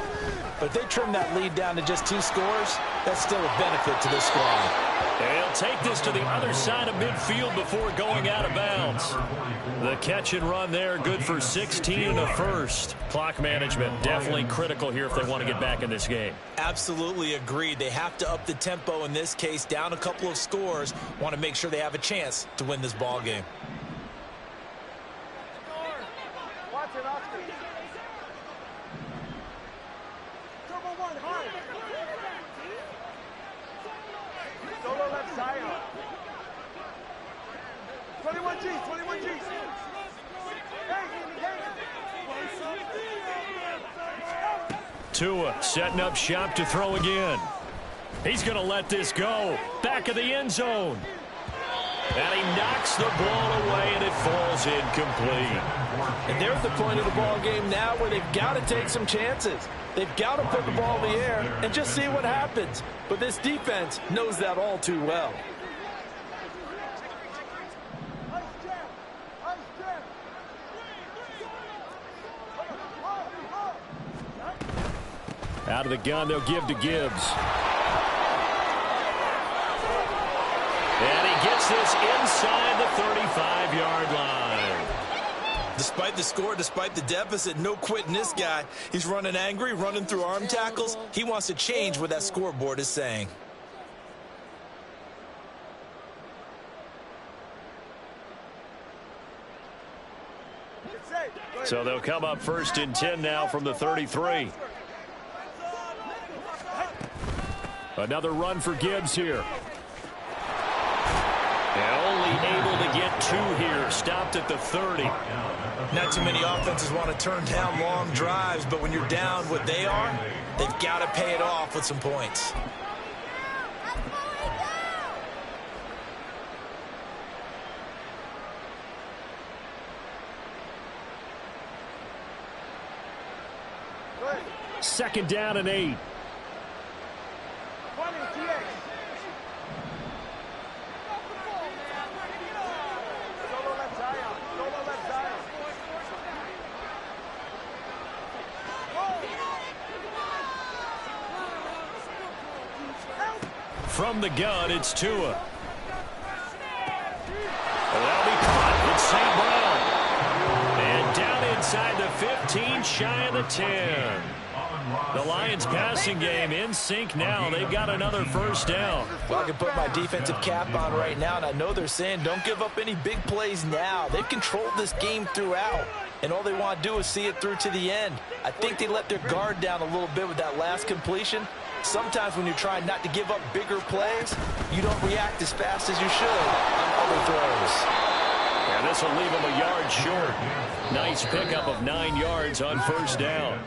But if they trim that lead down to just 2 scores, that's still a benefit to this squad. They'll take this to the other side of midfield before going out of bounds. The catch and run there, good for 16 and a first. Clock management definitely critical here if they want to get back in this game. Absolutely agreed. They have to up the tempo in this case, down a couple of scores. Want to make sure they have a chance to win this ball game. Tua setting up shop to throw again. He's going to let this go. Back of the end zone. And he knocks the ball away, and it falls incomplete. And they're at the point of the ball game now where they've got to take some chances. They've got to put the ball in the air and just see what happens. But this defense knows that all too well. Out of the gun, they'll give to Gibbs. And he gets this inside the 35-yard line. Despite the score, despite the deficit, no quitting this guy. He's running angry, running through arm tackles. He wants to change what that scoreboard is saying. So they'll come up 1st and 10 now from the 33. Another run for Gibbs here. And only able to get 2 here. Stopped at the 30. Not too many offenses want to turn down long drives, but when you're down what they are, they've got to pay it off with some points. Second down and 8. From the gun, it's Tua. And that'll be caught. It's St. Brown. And down inside the 15, shy of the 10. The Lions passing game in sync now. They've got another 1st down. Well, I can put my defensive cap on right now, and I know they're saying don't give up any big plays now. They've controlled this game throughout, and all they want to do is see it through to the end. I think they let their guard down a little bit with that last completion. Sometimes when you're trying not to give up bigger plays, you don't react as fast as you should on other throws. And this will leave him a yard short. Nice pickup of 9 yards on 1st down.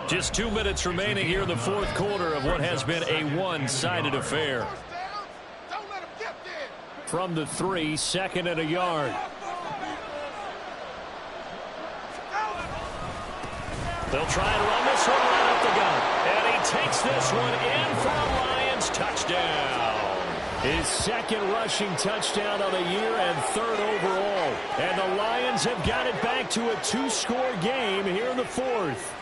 Just 2 minutes remaining here in the 4th quarter of what has been a one-sided affair. From the 3, 2nd and a yard. They'll try and run this one right up the gut. And he takes this one in for a Lions touchdown. His second rushing touchdown of the year and third overall. And the Lions have got it back to a 2-score game here in the fourth.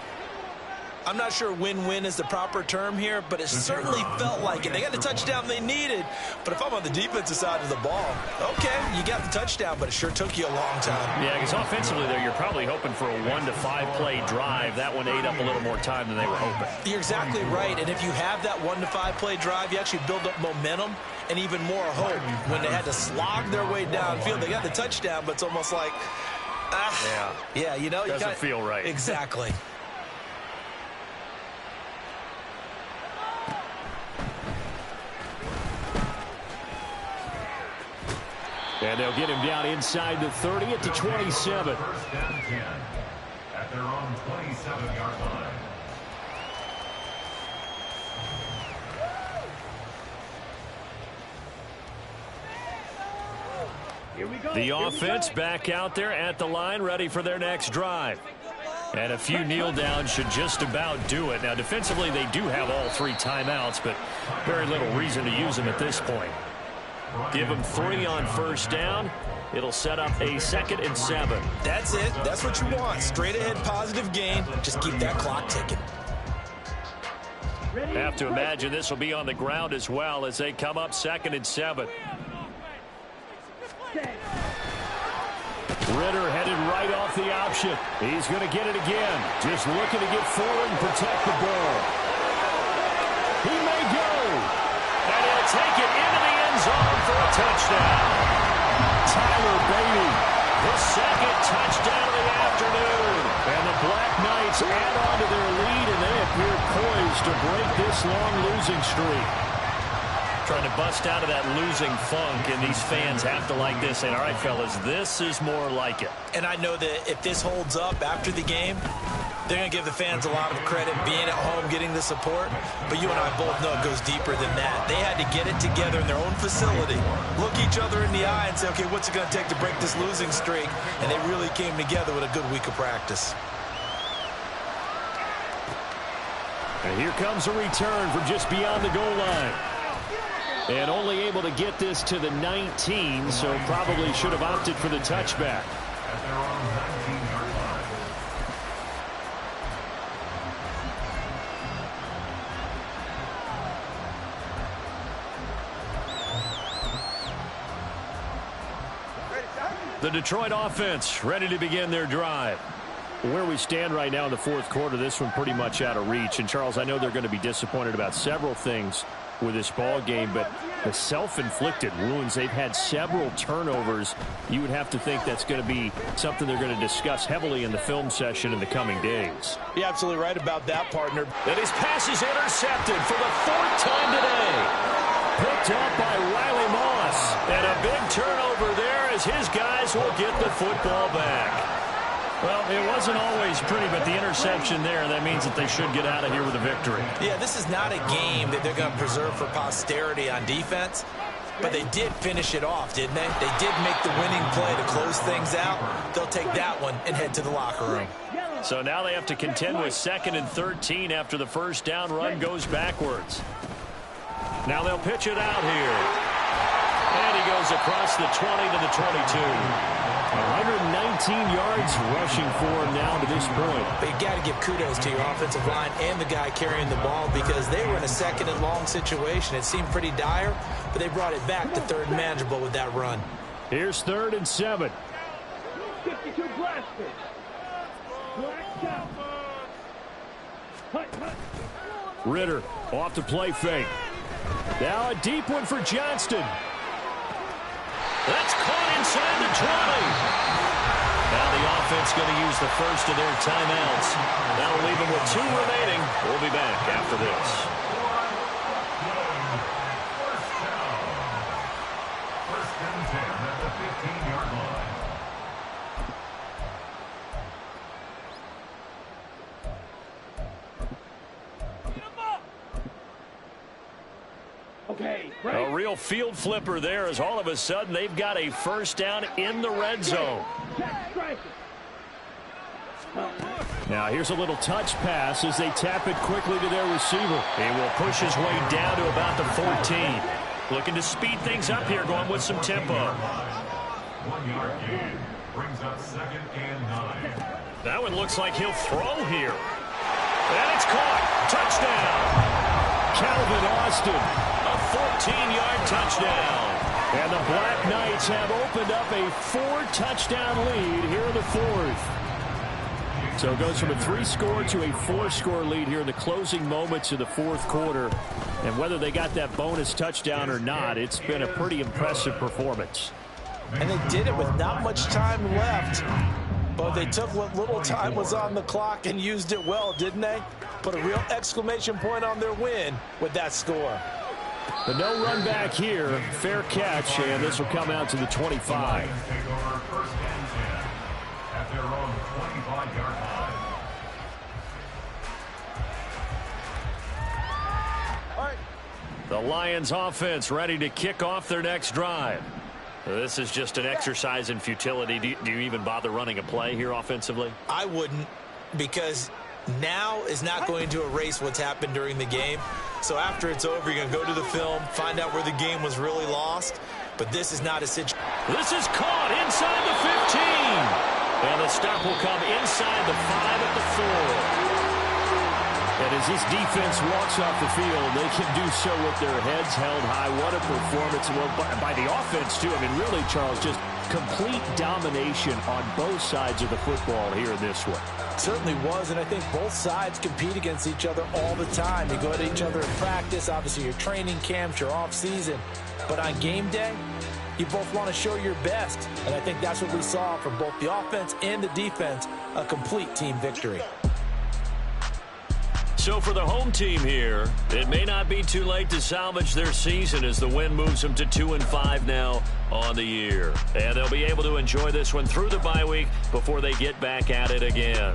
I'm not sure win-win is the proper term here, but it certainly felt like it. They got the touchdown they needed, but if I'm on the defensive side of the ball, okay, you got the touchdown, but it sure took you a long time. Yeah, because offensively there, you're probably hoping for a 1 to 5 play drive. That one ate up a little more time than they were hoping. You're exactly right, and if you have that 1 to 5 play drive, you actually build up momentum and even more hope. When they had to slog their way downfield, they got the touchdown, but it's almost like, yeah, you know, doesn't feel right. Exactly. And they'll get him down inside the 30 at the 27. First down 10 at their own 27-yard line. Here we go. The offense back out there at the line, ready for their next drive. And a few kneel downs should just about do it. Now, defensively, they do have all 3 timeouts, but very little reason to use them at this point. Give them 3 on first down. It'll set up a 2nd and 7. That's it. That's what you want. Straight ahead positive gain. Just keep that clock ticking. Have to imagine this will be on the ground as well as they come up 2nd and 7. Ritter headed right off the option. He's going to get it again. Just looking to get forward and protect the ball. He may go. And he'll take it into the end zone for a touchdown. Tyler Beatty, the 2nd touchdown of the afternoon. And the Black Knights add on to their lead, and they appear poised to break this long losing streak. Trying to bust out of that losing funk, and these fans have to like this. And all right, fellas, this is more like it. And I know that if this holds up after the game, they're going to give the fans a lot of credit being at home, getting the support. But you and I both know it goes deeper than that. They had to get it together in their own facility, look each other in the eye and say, okay, what's it going to take to break this losing streak? And they really came together with a good week of practice. And here comes a return from just beyond the goal line. And only able to get this to the 19, so probably should have opted for the touchback. At their own 19-yard line. The Detroit offense ready to begin their drive. Where we stand right now in the fourth quarter, this one pretty much out of reach. And, Charles, I know they're going to be disappointed about several things with this ball game, but the self-inflicted wounds, they've had several turnovers. You would have to think that's going to be something they're going to discuss heavily in the film session in the coming days. You're absolutely right about that, partner. And his pass is intercepted for the 4th time today. Picked up by Riley Moss. And a big turnover there as his guys will get the football back. Well, it wasn't always pretty, but the interception there, that means that they should get out of here with a victory. Yeah, this is not a game that they're going to preserve for posterity on defense, but they did finish it off, didn't they? They did make the winning play to close things out. They'll take that one and head to the locker room. So now they have to contend with 2nd and 13 after the first down run goes backwards. Now they'll pitch it out here. And he goes across the 20 to the 22. 119 yards rushing for him now to this point. But you got to give kudos to your offensive line and the guy carrying the ball because they were in a 2nd and long situation. It seemed pretty dire, but they brought it back to 3rd and manageable with that run. Here's 3rd and 7. 52 blasters. Black out. Ritter off the play fake. Now a deep one for Johnston. That's caught inside the 20. Now the offense going to use the first of their timeouts. That'll leave them with 2 remaining. We'll be back after this. First and 10 at the 15-yard line. Okay, A real field flipper there as all of a sudden they've got a first down in the red zone. Now here's a little touch pass as they tap it quickly to their receiver. He will push his way down to about the 14. Looking to speed things up here, going with some tempo. 1 yard gain. Brings up 2nd and 9. That one looks like he'll throw here. And it's caught. Touchdown. Calvin Austin, a 14-yard touchdown. And the Black Knights have opened up a 4-touchdown lead here in the 4th. So it goes from a 3-score to a 4-score lead here in the closing moments of the 4th quarter. And whether they got that bonus touchdown or not, it's been a pretty impressive performance. And they did it with not much time left. But they took what little time was on the clock and used it well, didn't they? Put a real exclamation point on their win with that score. But no run back here. Fair catch, and this will come out to the 25. Take over 1st and 10 at their own 25-yard line. The Lions offense ready to kick off their next drive. This is just an exercise in futility. Do you even bother running a play here offensively? I wouldn't, because now is not going to erase what's happened during the game. So after it's over, you're going to go to the film, find out where the game was really lost. But this is not a situation. This is caught inside the 15. And the stop will come inside the 5 at the 4. And as this defense walks off the field, they can do so with their heads held high. What a performance. Well, by the offense, too. I mean, really, Charles, just complete domination on both sides of the football here in this one. Certainly was, and I think both sides compete against each other all the time. You go at each other in practice, obviously your training camps, your off-season. But on game day, you both want to show your best. And I think that's what we saw from both the offense and the defense, a complete team victory. So for the home team here, it may not be too late to salvage their season as the win moves them to 2-5 now on the year. And they'll be able to enjoy this one through the bye week before they get back at it again.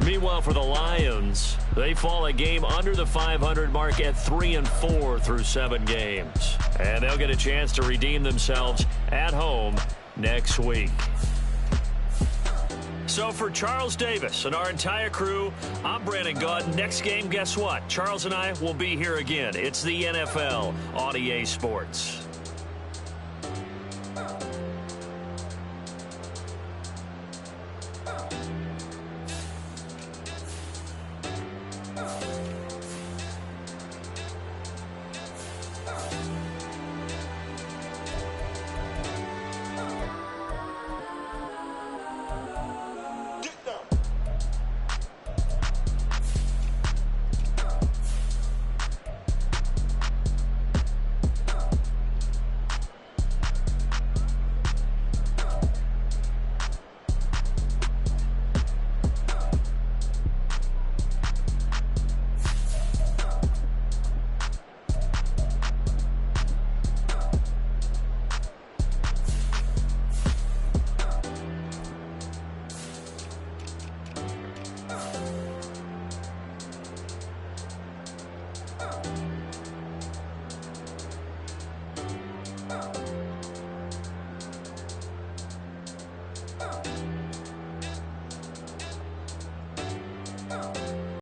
Meanwhile, for the Lions, they fall a game under the 500 mark at 3-4 through 7 games. And they'll get a chance to redeem themselves at home next week. So for Charles Davis and our entire crew, I'm Brandon Gaudin. Next game, guess what? Charles and I will be here again. It's the NFL on EA Sports.